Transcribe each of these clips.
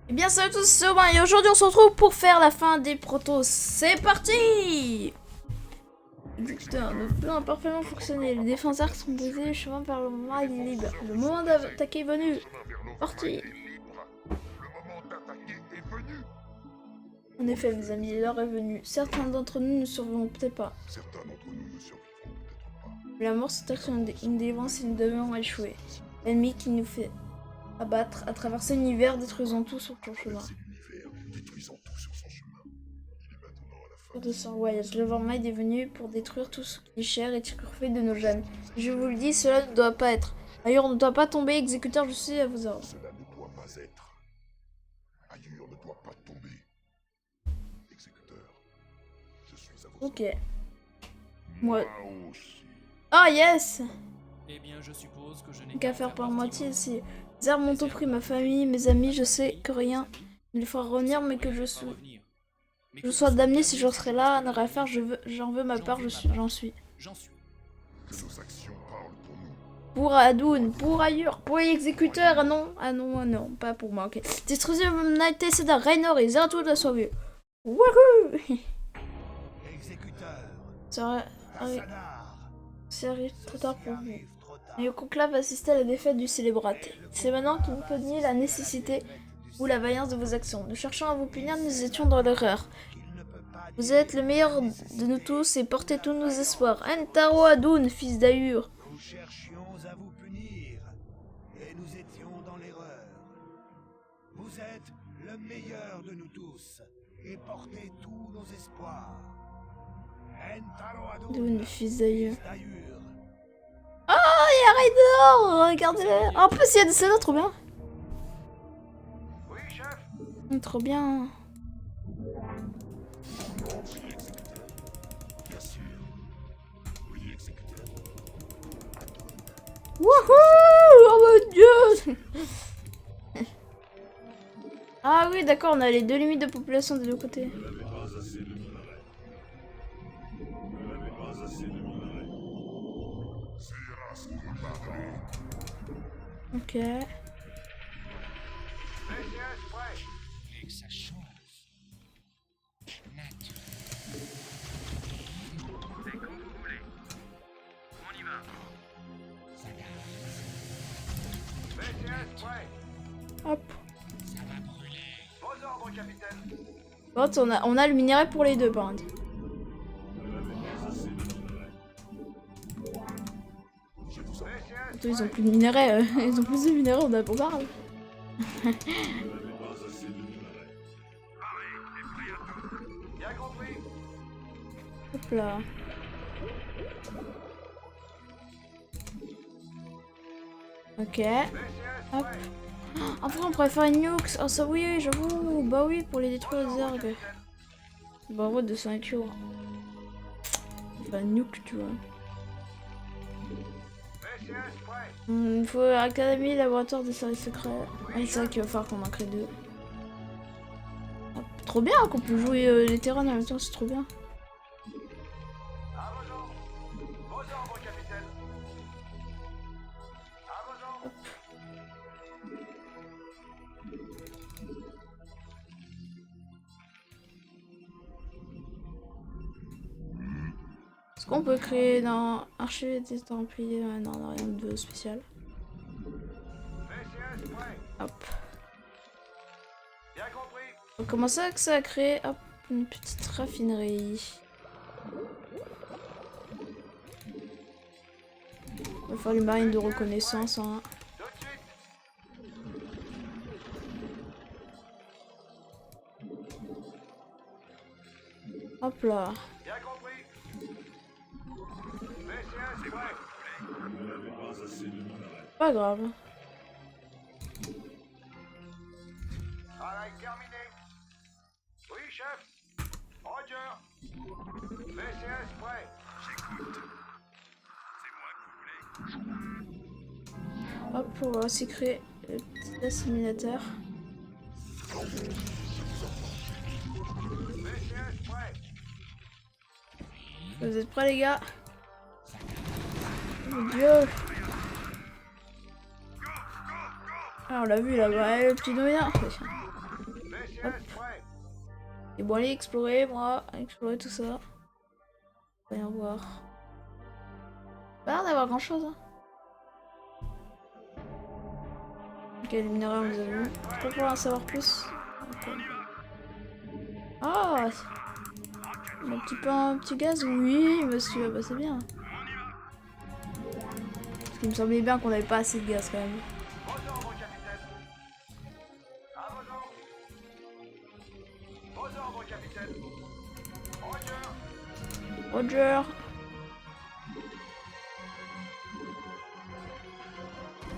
Eh bien salut à tous, c'est Aubin et aujourd'hui on se retrouve pour faire la fin des protos. C'est parti! Exécuteur, notre plan a parfaitement fonctionné. Les défenseurs sont brisés, le chemin vers le moment est libre. Le moment d'attaquer est venu. Parti! En effet, mes amis, l'heure est venue. Certains d'entre nous ne survivront peut-être pas. Mais la mort s'attaque sur une délivrance et nous devons échouer. L'ennemi qui nous fait abattre a traversé l'univers, détruisant tout sur son chemin. De son voyage, le Vormide est venu pour détruire tout ce qui est cher et fait de nos jeunes. Je vous le dis, cela ne doit pas être. Ailleurs ne doit pas tomber, exécuteur, je suis à vos ordres. Cela ne doit pas être. Ailleurs ne doit pas tomber. Exécuteur, je suis à vos Ok. ordres. Moi. aussi. Ah yes! Eh bien, je suppose que je n'ai Qu'à faire par moitié ici. Les armes m'ont tout pris, ma famille, mes amis, je sais que rien ne les fera revenir, mais que je sois damné si je serai là, à ne rien faire, j'en veux ma part, j'en suis. Que nos actions parlent pour nous. Pour Adoun, pour ailleurs, pour l'exécuteur, ah non, pas pour moi, ok. Destruisez l'humanité, c'est d'un Raynor et Zeratul de la sauver. Wouhou! Exécuteur, Ça Assadar, arrive trop tard pour vous. arrive trop tard. Et le conclave assistait à la défaite du célébrate. C'est maintenant qu'il vous peut nier la nécessité ou la vaillance de vos actions. Nous cherchons à vous punir, nous étions dans l'erreur. Il ne peut pas Vous êtes le meilleur de nous tous et portez tous nos espoirs. Antaro Adoun, fils d'Ahur. Nous cherchions à vous punir, et nous étions dans l'erreur. Vous êtes le meilleur de nous tous, et portez tous nos espoirs. Entaro Adoun, fils d'Ahur. d'Ahur. Oh, il y a Raynor! Regardez-le! En plus, il y a des scènes trop bien. Oui, chef. Trop bien. Bien sûr. Oui, exécuteur. Wouhou! Oh mon dieu! Ah oui, d'accord, on a les deux limites de population des deux côtés. Ok. Que ça change. Nature. C'est comme vous voulez. On y va. Hop. Ça va brûler. Vos ordres, capitaine. Bon, on a le minerai pour les deux, par contre. Attends, ils ont plus de minerai, ils ont plus de minerai, on parle. Bien compris. Hop là. Ok. Hop. Après, on pourrait faire une nukes. Ah, ça oui, j'avoue. Bah oui, pour les détruire les ergs. Bah ouais, de ceinture. Enfin, une nuke, tu vois. Il faut Académie, laboratoire des services secrets. Ah, c'est vrai qu'il va falloir qu'on en crée deux. Hop. Trop bien qu'on peut jouer les terrains en même temps, c'est trop bien. À vos ordres. Vos ordres, capitaine. À vos ordres. Est-ce qu'on peut créer dans Archive des Templiers? Non, non, rien de spécial. Hop. Bien compris. On va commencer avec ça à créer hop, une petite raffinerie. On va faire les marines de reconnaissance. Hein. Tout de suite. Hop là. Bien compris. VCS prêt. Pas grave. Travail terminé. Oui, chef. Roger. VCS prêt. Hop, on va aussi créer le petit assimilateur. VCS prêt. Vous êtes prêts, les gars? Mon dieu! Ah, on l'a vu là-bas, le petit doyen. Hop. Et bon, allez explorer, moi. Explorer tout ça. Rien voir. Pas l'air d'avoir grand chose. Hein. Ok, les minéraux, on les a vus. Pas pour en savoir plus. Okay. Ah, un petit peu un petit gaz, oui, monsieur, bah c'est bien. Parce qu'il me semblait bien qu'on n'avait pas assez de gaz quand même. Roger.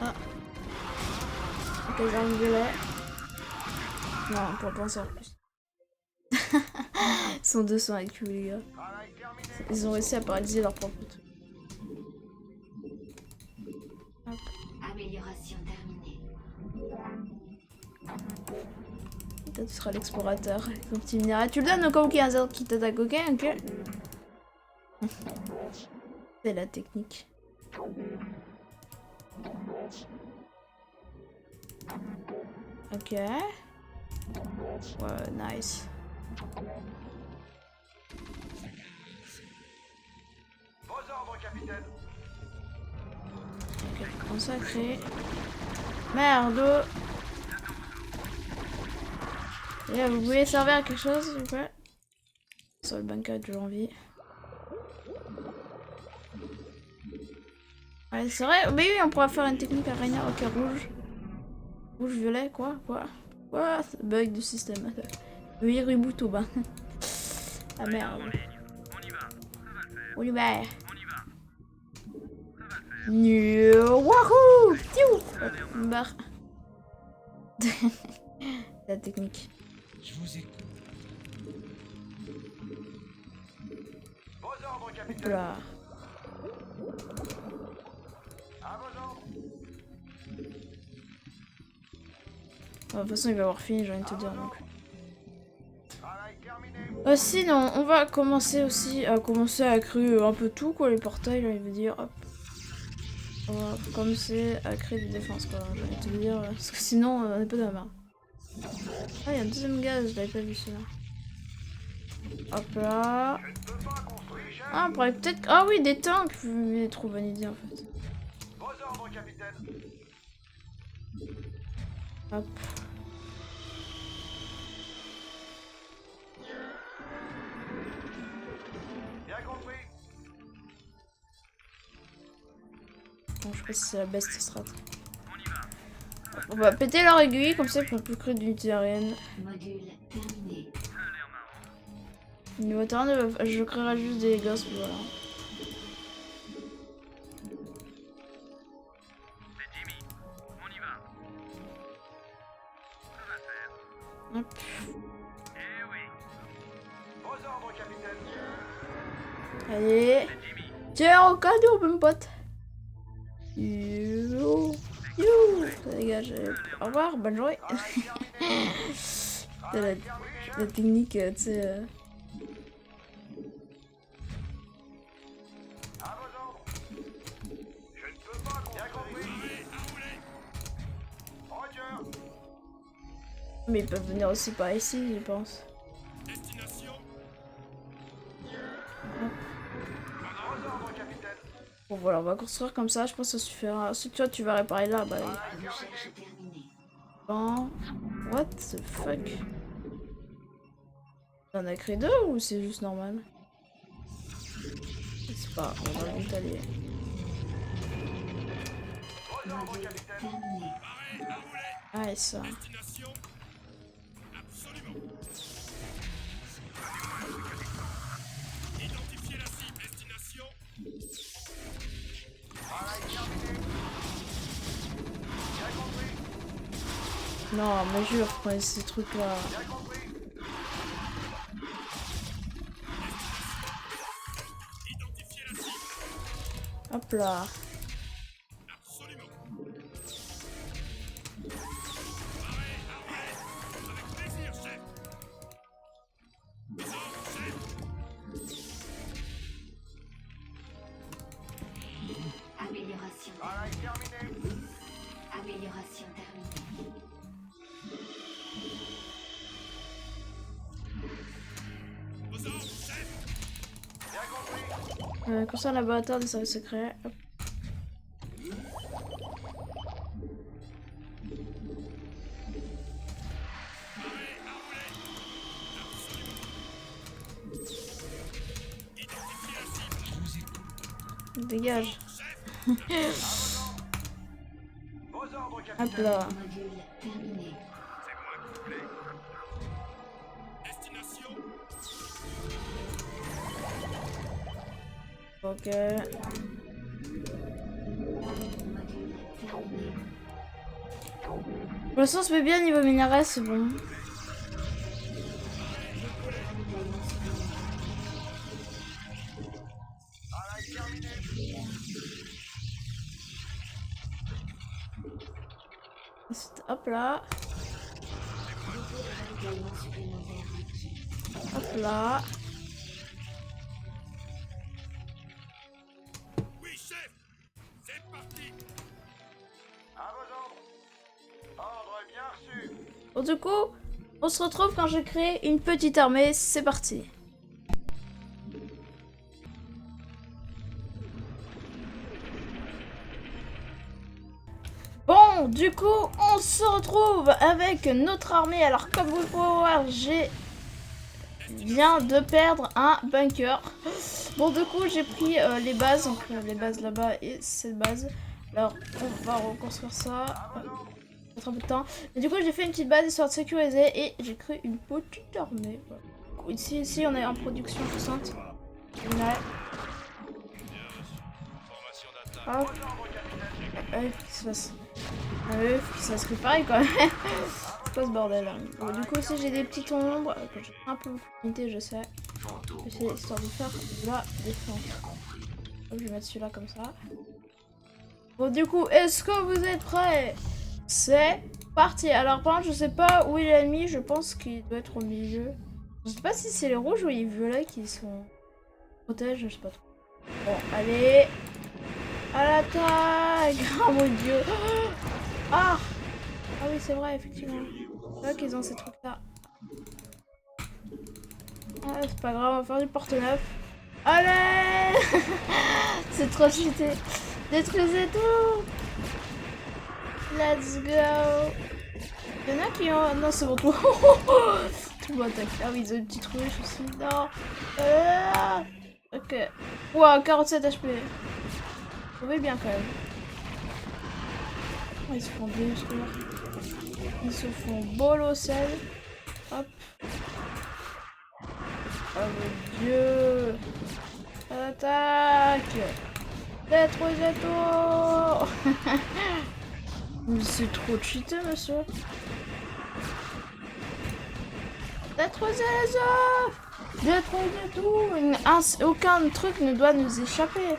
Ah. Caserne violet. Non, pour penser en plus. Ils sont 200 avec lui, les gars. Ils ont réussi à paralyser leur propre truc. Amélioration terminée. Peut-être tu seras l'explorateur avec ton petit minéral. Tu le donnes au cas où il y a un zord qui t'attaque, ok? Ok. C'est la technique. Ok. Ouais, nice. Vos ordres, capitaine. Ok, consacré. Merde. Et là, vous pouvez servir à quelque chose, s'il vous plaît? Sur le bunker de janvier. Ouais, c'est vrai. Mais oui, on pourra faire une technique araignée. Ok, rouge. Rouge, violet, quoi? Quoi? Bug du système. Oui, reboot au bas. Ah merde. On y va. Wahoo! Tiou! Barre. La technique. Je vous écoute. Vos ordres, Hop capitaine. là. À vos ordres. De toute façon, il va avoir fini, j'ai envie de te dire. Donc. Travail terminé. Sinon, on va commencer aussi à créer un peu tout, quoi, les portails, là, il veut dire. Hop. On va commencer à créer des défenses, quoi, j'ai envie de te dire. Parce que sinon, on est pas de la merde. Ah, il y a un deuxième gaz, je l'avais pas vu celui-là. Hop là. Ah, on pourrait peut-être. Ah oui, des tanks! Mais trop bonne idée en fait. Vos ordres, capitaine. Hop. Bien compris. Bon, je sais pas si c'est la best strat. On va péter leur aiguille, comme ça ils pourront plus créer d'unités aériennes. Module terminé. Niveau terrain, je créerai juste des gosses, puis voilà. C'est Jimmy. On y va. Ça va le faire. Hop. Eh oui. Vos ordres, capitaine. Allez. C'est Jimmy. Tiens, au cadeau, mon pote. You. Ça dégage. Au revoir, bonne journée. C'est la technique, tu sais. À vos ordres. Je ne peux pas. Bien compris. Roger. Mais ils peuvent venir aussi par ici, je pense. Vos ordres, capitaine. Bon, voilà, on va construire comme ça, je pense que ça suffira. Si toi tu vas réparer là, bah. Recherche terminée. Bon. What the fuck? T'en as créé deux ou c'est juste normal? Je sais pas, on va vite aller. Module terminé. Ah, et ça. Non, mais jure, prenez ces trucs là. Hop là. Amélioration Travail terminé. Amélioration terminée. Concernant le laboratoire des services secrets. Hop. Dégage. Hop là. Module terminé. Ok. Module terminé. Pour l'instant, on se met bien niveau minerai, c'est bon. Hop là. Renouvellement supplémentaire requis. Hop là. Oui, chef. C'est parti. À vos ordres. Ordre bien reçu. Bon, du coup, on se retrouve quand j'ai créé une petite armée. C'est parti. Bon, du coup, on se retrouve avec notre armée. Alors, comme vous pouvez voir, j'ai viens de perdre un bunker. Bon, du coup, j'ai pris les bases, donc les bases là-bas et cette base. Alors, on va reconstruire ça. Ça prend un peu de temps. Mais du coup, j'ai fait une petite base histoire de sécuriser et j'ai créé une petite armée. Voilà. Ici, on est en production puissante. Hop. Qu'est-ce qui se passe? Ah oui, faut que ça se réparer quand même. C'est quoi ce bordel là? Bon, du coup, aussi j'ai des petites ombres que j'ai un peu limité, je sais. C'est histoire de faire de la défense. Donc, je vais mettre celui-là comme ça. Bon, du coup, est-ce que vous êtes prêts? C'est parti. Alors, par contre, je sais pas où il est l'ennemi. Je pense qu'il doit être au milieu. Je sais pas si c'est les rouges ou les violets qui sont protègent, je sais pas trop. Bon, allez. À l'attaque! Oh mon dieu! Ah! Ah oui, c'est vrai, effectivement. C'est vrai qu'ils ont ces trucs-là. Ah, c'est pas grave, on va faire du porte-neuf. Allez! C'est trop cheaté. Détruisez tout! Let's go! Il y en a qui ont... Non, c'est bon, tout. Tout le monde attaque. Ah oui, ils ont une petite ruche aussi. Non! Ok. Wow, 47 HP. On va bien quand même. Oh, ils se font détruire. Ils se font bolossel. Hop. Oh mon dieu. Attaque. Détruisez tout. Mais c'est trop cheaté, monsieur. Détruisez les œufs. Détruisez tout. Aucun truc ne doit nous échapper.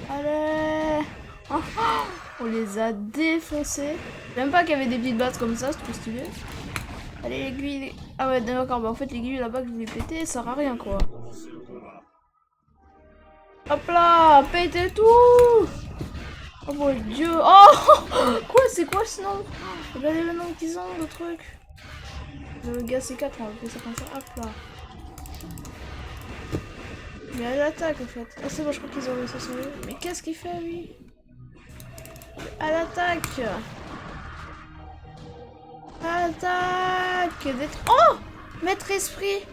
Allez. On les a défoncés. J'aime pas qu'il y avait des petites bases comme ça, c'est trop stylé. Allez, l'aiguille. Ah ouais, d'accord, bah en fait, l'aiguille là-bas que je voulais péter, ça sert à rien quoi. Hop là, pétez tout. Oh mon dieu. Oh. Quoi, c'est quoi ce nom? Regardez le nom qu'ils ont, le truc. Le gars C4, on va appeler ça comme ça. Hop là. Mais elle attaque en fait. Ah c'est bon, je crois qu'ils ont réussi à sauver. Mais qu'est-ce qu'il fait lui? À l'attaque. À l'attaque. Oh, maître esprit.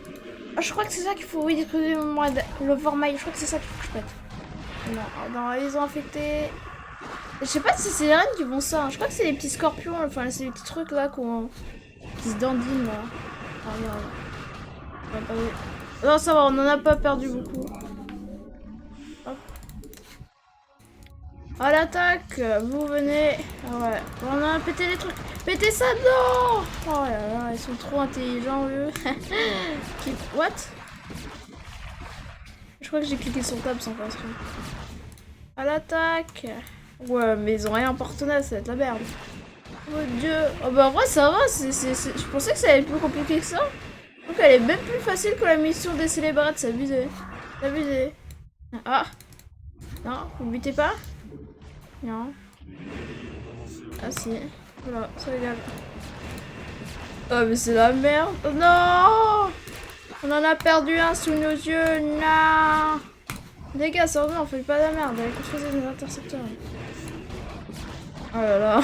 Ah, je crois que c'est ça qu'il faut. Oui, détruire le Vormail. Je crois que c'est ça qu'il faut que je pète. Non, non, ils ont infecté. Je sais pas si c'est les reines qui font ça. Je crois que c'est les petits scorpions. Enfin, c'est les petits trucs là qui se dandinent là. Ah, regarde. Non, ça va, on en a pas perdu beaucoup. Hop. À l'attaque, vous venez. Ah ouais, on a pété les trucs. Pétez ça dedans. Oh là là, ils sont trop intelligents, eux. What? Je crois que j'ai cliqué sur tab sans faire exprès. À l'attaque. Ouais, mais ils ont rien porté, ça va être la merde. Oh mon dieu. Oh bah en vrai, ça va. Je pensais que ça allait être plus compliqué que ça. Donc elle est même plus facile que la mission des célébrates, c'est abusé. C'est abusé. Ah. Non, vous butez pas? Non. Ah si. Voilà, ça regarde. Oh mais c'est la merde. Oh, non. On en a perdu un sous nos yeux. Non. Les gars, sérieusement, on fait pas de la merde. Allez, construisez des intercepteurs. Oh là là.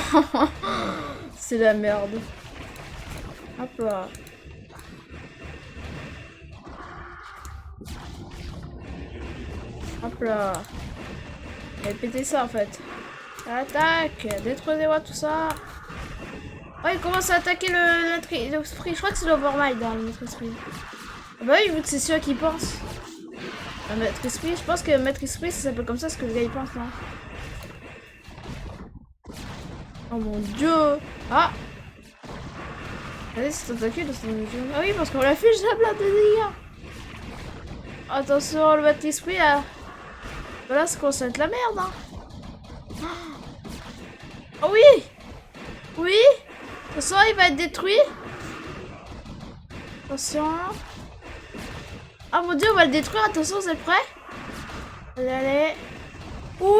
C'est la merde. Hop là. Hop là. Allez, péter ça en fait. Attaque. Détruisez-moi tout ça. Oh, il commence à attaquer notre esprit. Je crois que c'est l'Overmind, hein, notre esprit. Ah bah oui, vu que c'est celui qui pense. Maître esprit, je pense que Maître esprit, ça s'appelle comme ça, ce que le gars il pense, non? Oh mon dieu. Ah. Allez, c'est attaqué dans cette mission. Ah oui, parce qu'on l'a fait, j'ai plein de dégâts. Attention, le Maître esprit, là. Voilà, ça commence à être la merde, hein. Oh oui. Oui. Attention, il va être détruit. Attention. Ah mon dieu, on va le détruire. Attention, vous êtes prêts? Allez, allez. Oui.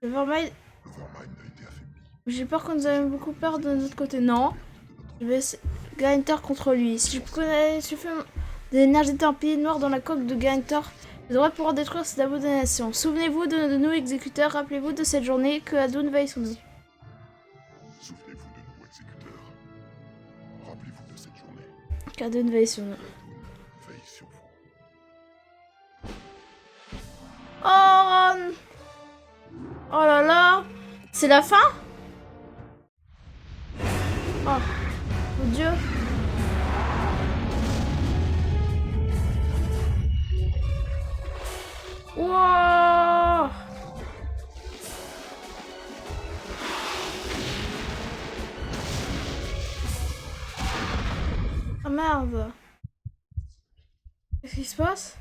Le Vermine. Le Vermine a été affaibli. J'ai peur qu'on nous ait beaucoup peur de notre côté. Non. Je vais Gainter contre lui. Si je connais suffisamment d'énergie tempête noire dans la coque de Gainter, je devrais pouvoir détruire cette abomination. Souvenez-vous de nous, exécuteurs. Rappelez-vous de cette journée que Adun veille sur nous. Souvenez-vous de nous, exécuteurs. Rappelez-vous de cette journée. Qu'Adun veille sur nous. Veille sur vous. Oh, Ron. Oh là là. C'est la fin? Oh, mon dieu. Wow. Ah merde. Qu'est-ce qui se passe?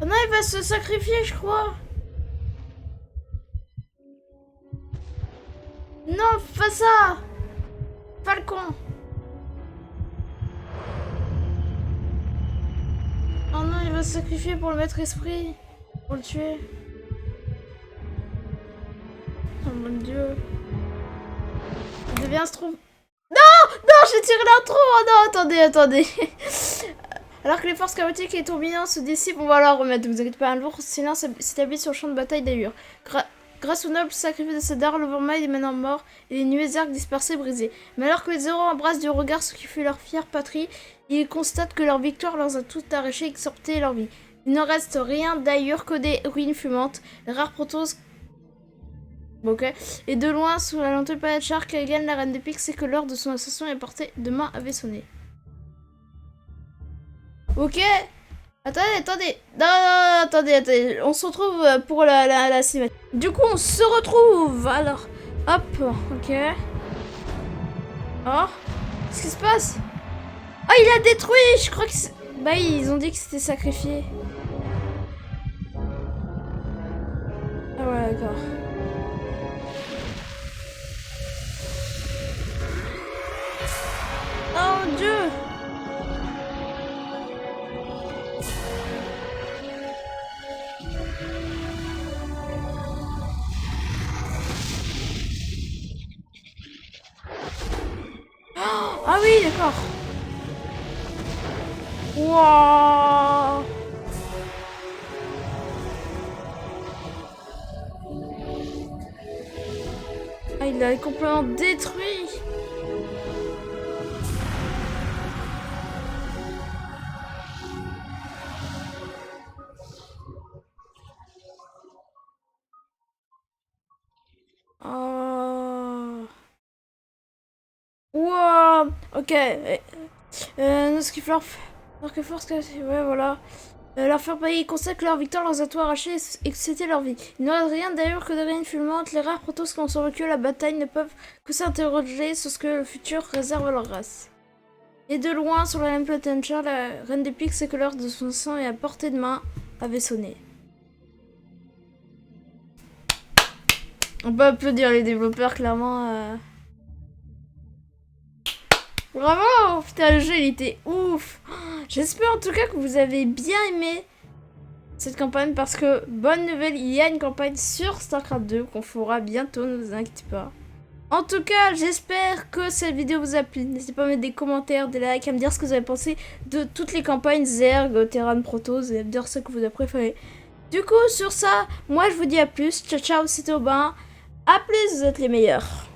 Oh non, il va se sacrifier, je crois. Non, fais pas ça. Falcon. Oh non, il va se sacrifier pour le Maître esprit. Pour le tuer. Oh mon dieu. Il devient trop... Non! Non, j'ai tiré l'intro. Oh non, attendez, attendez. Alors que les forces chaotiques et tourbillons se dissipent, on va la remettre. Ne vous inquiétez pas, un lourd silence s'établit sur le champ de bataille d'ailleurs. Grâce au noble sacrifice de Sadar, l'Overmind est maintenant mort et les nuées arcs dispersés brisés. Mais alors que les héros embrassent du regard ce qui fut leur fière patrie, ils constatent que leur victoire leur a tout arraché, excepté leur vie. Il ne reste rien d'ailleurs que des ruines fumantes, les rares protos. Ok. Et de loin, sous la lanterne planète Shark, Egan, la reine des pics, sait que l'heure de son ascension est portée. Demain avait sonné. Ok. Attendez, attendez. Non, non, attendez, attendez. On se retrouve pour la cinématique. Du coup, on se retrouve. Alors, hop. Ok. Oh. Qu'est-ce qui se passe? Oh, il a détruit. Je crois que c'est... Bah, ils ont dit que c'était sacrifié. Ah ouais, d'accord. Oh mon dieu. Ah oui, d'accord. Wow. Ah, il l'a complètement détruit. Oh. Wow. Ok. Ce qui leur que force, ouais, voilà. Leur faire payer, ils constatent que leur victoire leur a tout arraché et que c'était leur vie. Il ne reste rien d'ailleurs que des ruines fulgurantes. Les rares protos qui ont survécu à la bataille ne peuvent que s'interroger sur ce que le futur réserve à leur race. Et de loin, sur la même Potential, la reine des pics sait que l'heure de son sang est à portée de main avait sonné. On peut applaudir les développeurs, clairement. Bravo! Putain, le jeu, il était ouf! J'espère en tout cas que vous avez bien aimé cette campagne parce que, bonne nouvelle, il y a une campagne sur StarCraft 2 qu'on fera bientôt, ne vous inquiétez pas. En tout cas, j'espère que cette vidéo vous a plu. N'hésitez pas à mettre des commentaires, des likes, à me dire ce que vous avez pensé de toutes les campagnes Zerg, Terran, Protoss, et à me dire ce que vous avez préféré. Du coup, sur ça, moi je vous dis à plus. Ciao, ciao, c'était Aubin. À plus, vous êtes les meilleurs.